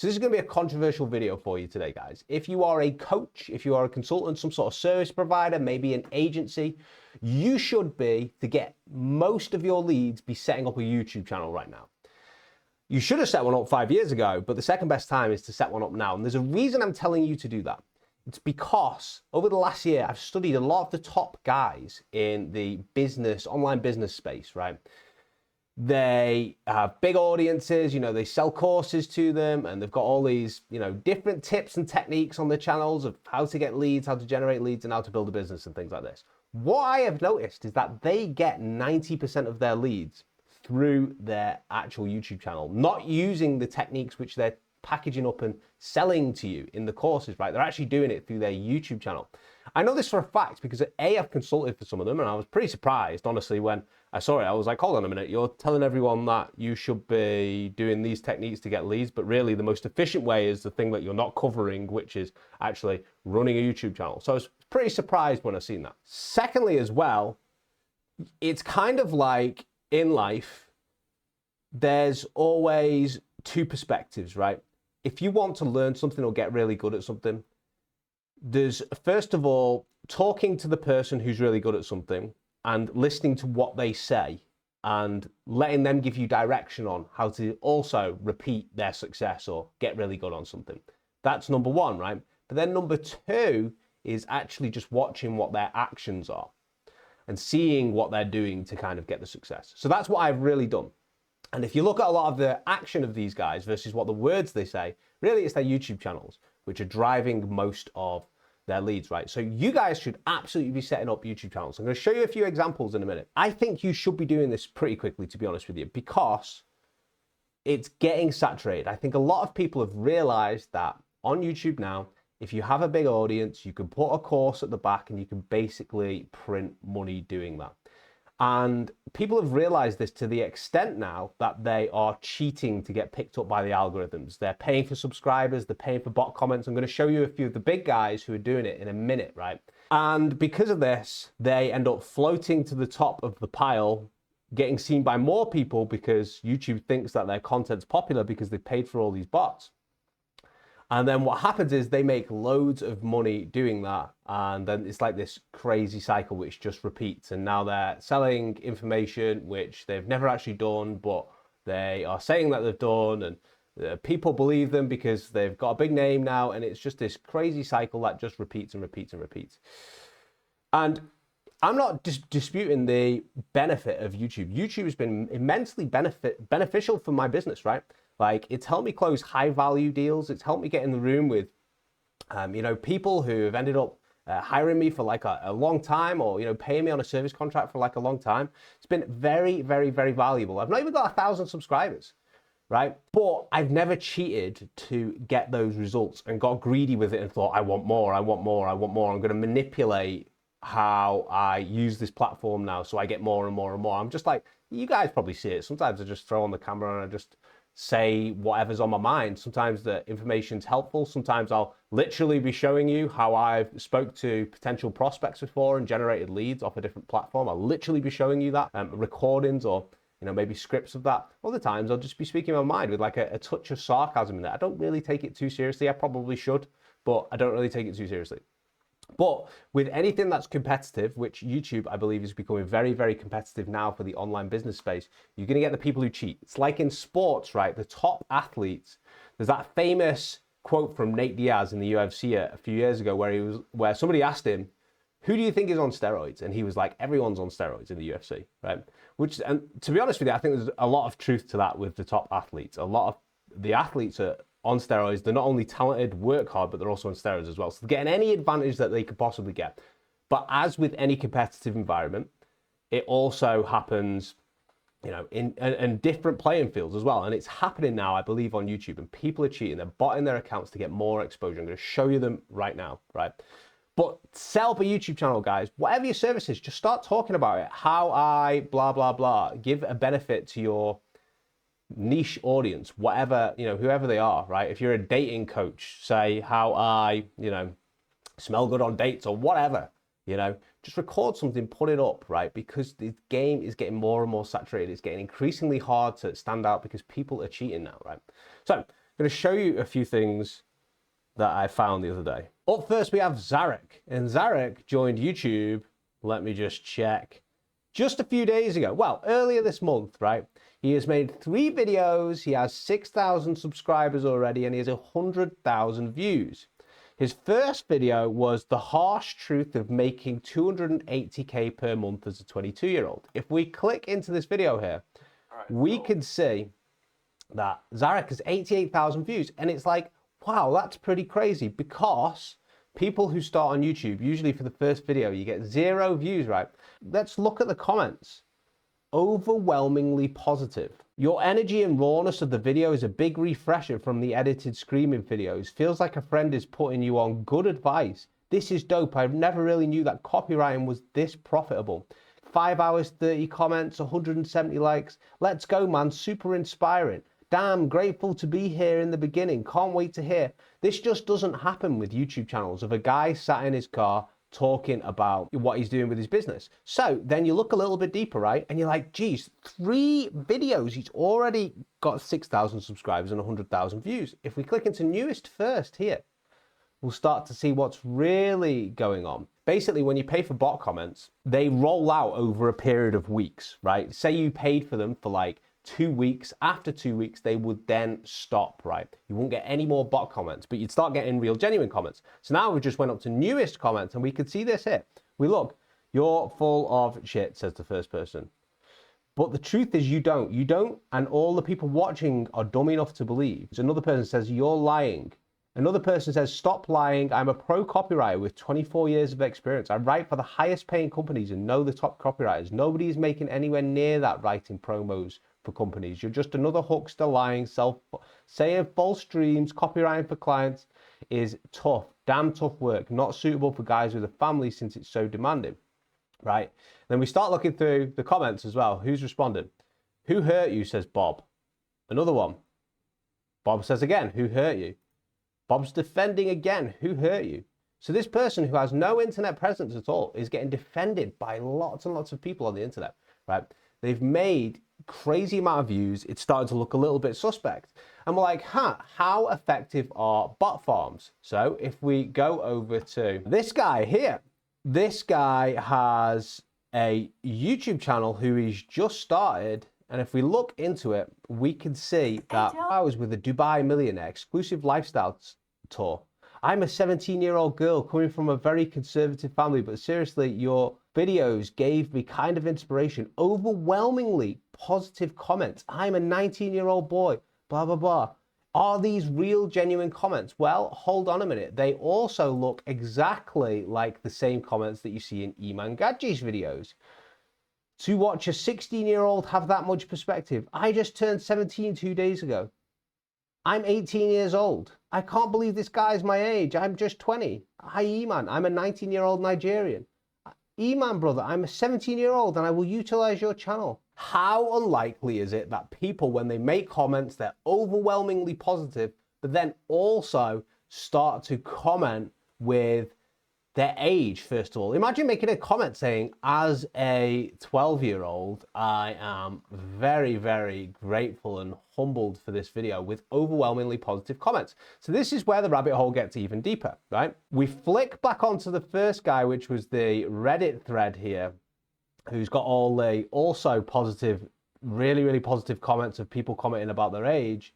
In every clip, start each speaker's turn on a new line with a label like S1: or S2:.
S1: So this is going to be a controversial video for you today, guys. If you are a coach, if you are a consultant, some sort of service provider, maybe an agency, you should be, to get most of your leads, be setting up a YouTube channel right now. You should have set one up 5 years ago, but the second best time is to set one up now. And there's a reason I'm telling you to do that. It's because over the last year, I've studied a lot of the top guys in the business, online business space, right? They have big audiences, they sell courses to them, and they've got all these, different tips and techniques on their channels of how to get leads, how to generate leads, and how to build a business and things like this. What I have noticed is that they get 90% of their leads through their actual YouTube channel, not using the techniques which they're packaging up and selling to you in the courses, right? They're actually doing it through their YouTube channel. I know this for a fact because I've consulted for some of them, and I was pretty surprised, honestly, when I saw it. I was like, hold on a minute, you're telling everyone that you should be doing these techniques to get leads, but really the most efficient way is the thing that you're not covering, which is actually running a YouTube channel. So I was pretty surprised when I seen that. Secondly, as well, it's kind of like in life, there's always two perspectives, right? If you want to learn something or get really good at something, there's, first of all, talking to the person who's really good at something and listening to what they say and letting them give you direction on how to also repeat their success or get really good on something. That's number one, right? But then number two is actually just watching what their actions are and seeing what they're doing to kind of get the success. So that's what I've really done. And if you look at a lot of the action of these guys versus what the words they say, really it's their YouTube channels, which are driving most of their leads, right? So you guys should absolutely be setting up YouTube channels. I'm going to show you a few examples in a minute. I think you should be doing this pretty quickly, to be honest with you, because it's getting saturated. I think a lot of people have realized that on YouTube now, if you have a big audience, you can put a course at the back and you can basically print money doing that. And people have realized this to the extent now that they are cheating to get picked up by the algorithms. They're paying for subscribers, they're paying for bot comments. I'm going to show you a few of the big guys who are doing it in a minute, right? And because of this, they end up floating to the top of the pile, getting seen by more people because YouTube thinks that their content's popular because they paid for all these bots. And then what happens is they make loads of money doing that. And then it's like this crazy cycle which just repeats. And now they're selling information which they've never actually done, but they are saying that they've done. And people believe them because they've got a big name now. And it's just this crazy cycle that just repeats and repeats and repeats. And I'm not disputing the benefit of YouTube. YouTube has been immensely beneficial for my business, right? Like, it's helped me close high value deals. It's helped me get in the room with, people who have ended up hiring me for like a long time, or, paying me on a service contract for like a long time. It's been very, very, very valuable. I've not even got 1,000 subscribers, right? But I've never cheated to get those results and got greedy with it and thought, I want more, I want more, I want more. I'm going to manipulate how I use this platform now so I get more and more and more. I'm just like, you guys probably see it. Sometimes I just throw on the camera and I just say whatever's on my mind. Sometimes the information's helpful. Sometimes I'll literally be showing you how I've spoke to potential prospects before and generated leads off a different platform. I'll literally be showing you that, recordings or maybe scripts of that. Other times I'll just be speaking my mind with like a touch of sarcasm in there. I don't really take it too seriously. I probably should, but I don't really take it too seriously. But with anything that's competitive, which YouTube, I believe, is becoming very, very competitive now for the online business space, you're going to get the people who cheat. It's like in sports, right? The top athletes, there's that famous quote from Nate Diaz in the UFC a few years ago where somebody asked him, who do you think is on steroids? And he was like, everyone's on steroids in the UFC, right? And to be honest with you, I think there's a lot of truth to that with the top athletes. A lot of the athletes are on steroids. They're not only talented, work hard, but they're also on steroids as well. So they're getting any advantage that they could possibly get. But as with any competitive environment, it also happens, in different playing fields as well. And it's happening now, I believe, on YouTube. And people are cheating. They're botting their accounts to get more exposure. I'm going to show you them right now, right? But set up a YouTube channel, guys. Whatever your service is, just start talking about it. How I blah, blah, blah. Give a benefit to your niche audience, whatever, whoever they are, right? If you're a dating coach, say how I, smell good on dates or whatever, just record something, put it up, right? Because the game is getting more and more saturated. It's getting increasingly hard to stand out because people are cheating now, right? So going to show you a few things that I found the other day. Up first, we have Zarek. And Zarek joined YouTube, let me just check, just a few days ago. Well, earlier this month, right? He has made 3 videos. He has 6,000 subscribers already, and he has 100,000 views. His first video was the harsh truth of making 280K per month as a 22-year-old. If we click into this video here, we can see that Zarek has 88,000 views. And it's like, wow, that's pretty crazy, because people who start on YouTube, usually for the first video, you get 0 views, right? Let's look at the comments. Overwhelmingly positive. Your energy and rawness of the video is a big refresher from the edited screaming videos. Feels like a friend is putting you on good advice. This is dope. I never really knew that copywriting was this profitable. 5 hours, 30 comments, 170 likes. Let's go, man. Super inspiring. Damn, grateful to be here in the beginning. Can't wait to hear. This just doesn't happen with YouTube channels of a guy sat in his car talking about what he's doing with his business. So then you look a little bit deeper, right? And you're like, geez, 3 videos. He's already got 6,000 subscribers and 100,000 views. If we click into newest first here, we'll start to see what's really going on. Basically, when you pay for bot comments, they roll out over a period of weeks, right? Say you paid for them for like 2 weeks. After 2 weeks, they would then stop, right? You won't get any more bot comments, but you'd start getting real, genuine comments. So now we just went up to newest comments, and we could see this here. We look, you're full of shit, says the first person. But the truth is you don't, and all the people watching are dumb enough to believe. So another person says, you're lying. Another person says, stop lying. I'm a pro copywriter with 24 years of experience. I write for the highest paying companies and know the top copywriters. Nobody is making anywhere near that writing promos for companies. You're just another huckster lying, saying false dreams. Copywriting for clients is tough, damn tough work, not suitable for guys with a family since it's so demanding, right? Then we start looking through the comments as well. Who's responded? Who hurt you, says Bob. Another one. Bob says again, who hurt you? Bob's defending again, who hurt you? So this person who has no internet presence at all is getting defended by lots and lots of people on the internet, right? They've made crazy amount of views. It's starting to look a little bit suspect. And we're like, how effective are bot farms? So if we go over to this guy here, this guy has a YouTube channel who he's just started. And if we look into it, we can see that I was with a Dubai millionaire exclusive lifestyle tour. I'm a 17-year-old girl coming from a very conservative family, but seriously, your videos gave me kind of inspiration. Overwhelmingly positive comments. I'm a 19-year-old boy, blah, blah, blah. Are these real, genuine comments? Well, hold on a minute. They also look exactly like the same comments that you see in Iman Gadji's videos. To watch a 16-year-old have that much perspective. I just turned 17 2 days ago. I'm 18 years old. I can't believe this guy's my age. I'm just 20. Hi, Iman. I'm a 19-year-old Nigerian. Iman, brother, I'm a 17-year-old and I will utilize your channel. How unlikely is it that people, when they make comments, they're overwhelmingly positive, but then also start to comment with their age, first of all. Imagine making a comment saying, as a 12-year-old, I am very, very grateful and humbled for this video, with overwhelmingly positive comments. So this is where the rabbit hole gets even deeper, right? We flick back onto the first guy, which was the Reddit thread here, who's got all the also positive, really, really positive comments of people commenting about their age.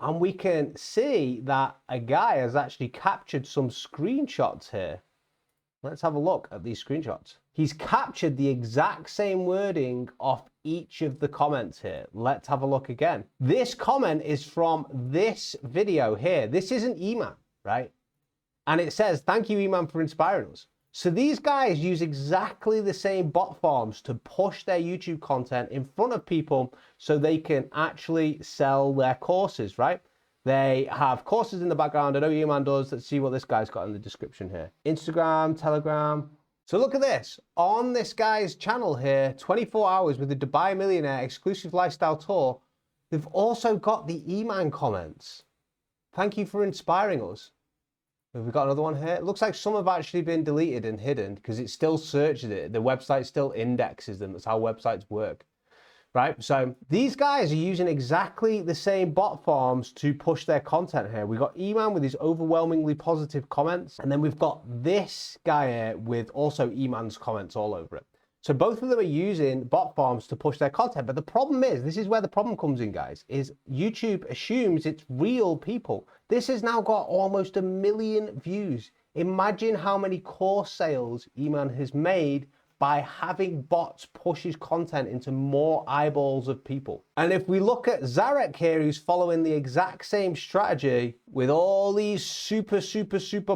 S1: And we can see that a guy has actually captured some screenshots here. Let's have a look at these screenshots. He's captured the exact same wording off each of the comments here. Let's have a look again. This comment is from this video here. This isn't Iman, right? And it says, thank you, Iman, for inspiring us. So these guys use exactly the same bot farms to push their YouTube content in front of people so they can actually sell their courses, right? They have courses in the background. I know Iman does. Let's see what this guy's got in the description here. Instagram, Telegram. So look at this. On this guy's channel here, 24 hours with the Dubai Millionaire exclusive lifestyle tour, they've also got the Iman comments. Thank you for inspiring us. Have we got another one here? It looks like some have actually been deleted and hidden because it still searches it. The website still indexes them. That's how websites work. right? So these guys are using exactly the same bot farms to push their content here. We've got Eman with his overwhelmingly positive comments, and then we've got this guy here with also Eman's comments all over it. So both of them are using bot farms to push their content. But the problem is, this is where the problem comes in, guys, is YouTube assumes it's real people. This has now got almost 1 million views. Imagine how many course sales Eman has made by having bots push his content into more eyeballs of people. And if we look at Zarek here, who's following the exact same strategy with all these super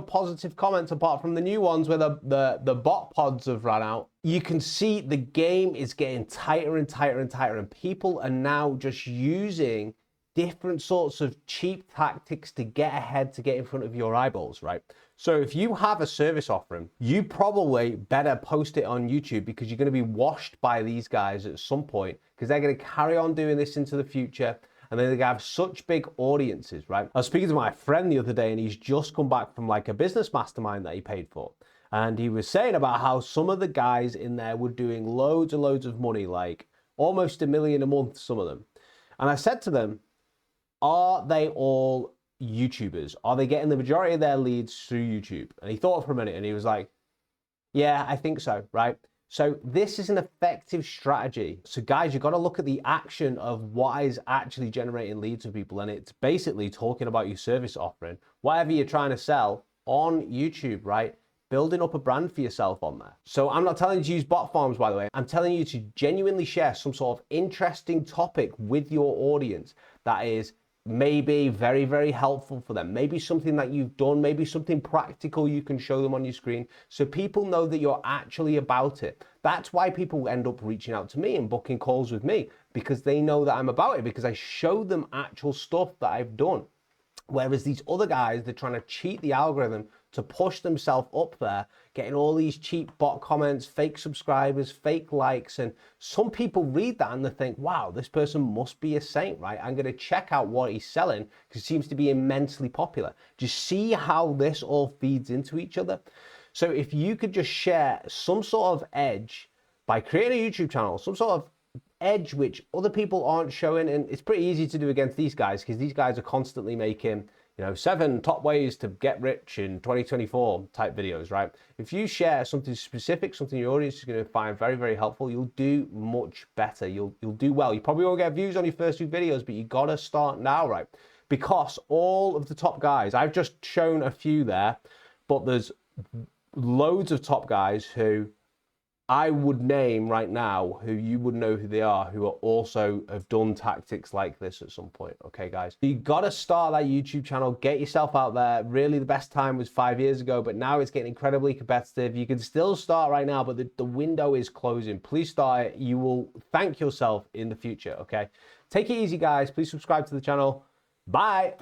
S1: positive comments, apart from the new ones where the bot pods have run out, you can see the game is getting tighter and tighter and tighter, and people are now just using different sorts of cheap tactics to get ahead, to get in front of your eyeballs, right? So if you have a service offering, you probably better post it on YouTube, because you're going to be washed by these guys at some point, because they're going to carry on doing this into the future, and then they're going to have such big audiences, right? I was speaking to my friend the other day, and he's just come back from like a business mastermind that he paid for. And he was saying about how some of the guys in there were doing loads and loads of money, like almost $1 million a month, some of them. And I said to them, are they all YouTubers? Are they getting the majority of their leads through YouTube? And he thought for a minute and he was like, yeah, I think so, right? So this is an effective strategy. So guys, you've got to look at the action of what is actually generating leads for people. And it's basically talking about your service offering, whatever you're trying to sell on YouTube, right? Building up a brand for yourself on there. So I'm not telling you to use bot farms, by the way. I'm telling you to genuinely share some sort of interesting topic with your audience that is maybe very helpful for them, maybe something that you've done, maybe something practical you can show them on your screen, so people know that you're actually about it. That's why people end up reaching out to me and booking calls with me, because they know that I'm about it, because I show them actual stuff that I've done. Whereas these other guys, they're trying to cheat the algorithm to push themselves up there, getting all these cheap bot comments, fake subscribers, fake likes. And some people read that and they think, wow, this person must be a saint, right? I'm going to check out what he's selling because it seems to be immensely popular. Just see how this all feeds into each other. So if you could just share some sort of edge by creating a YouTube channel, some sort of edge which other people aren't showing, and it's pretty easy to do against these guys because these guys are constantly making, you know, 7 top ways to get rich in 2024 type videos, right? If you share something specific, something your audience is going to find very helpful, you'll do much better. You'll do well. You probably won't get views on your first 2 videos, but you got to start now, right? Because all of the top guys, I've just shown a few there, but there's loads of top guys who I would name right now, who you would know who they are, who are also have done tactics like this at some point. Okay, guys, you got to start that YouTube channel, get yourself out there. Really, the best time was 5 years ago, but now it's getting incredibly competitive. You can still start right now, but the window is closing. Please start it. You will thank yourself in the future. Okay, take it easy, guys. Please subscribe to the channel. Bye.